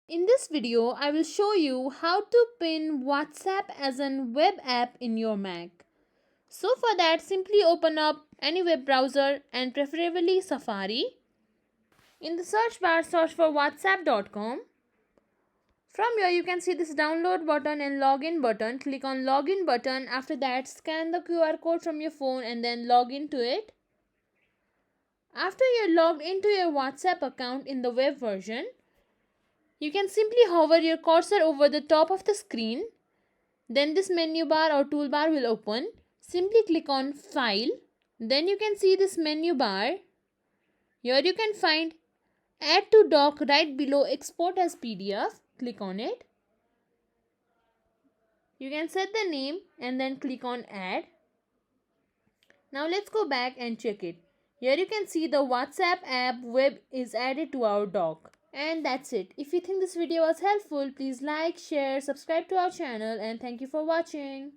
In this video, I will show you how to pin WhatsApp as a web app in your Mac. So for that, simply open up any web browser and preferably Safari. In the search bar, search for whatsapp.com. From here, you can see this download button and login button. Click on login button. After that, scan the QR code from your phone and then log into it. After you're logged into your WhatsApp account in the web version, you can simply hover your cursor over the top of the screen. Then this menu bar or toolbar will open. Simply click on File. Then you can see this menu bar. Here you can find Add to Dock right below Export as PDF. Click on it. You can set the name and then click on Add. Now let's go back and check it. Here you can see the WhatsApp app web is added to our dock. And that's it. If you think this video was helpful, please like, share, subscribe to our channel, and thank you for watching.